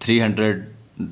300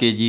kg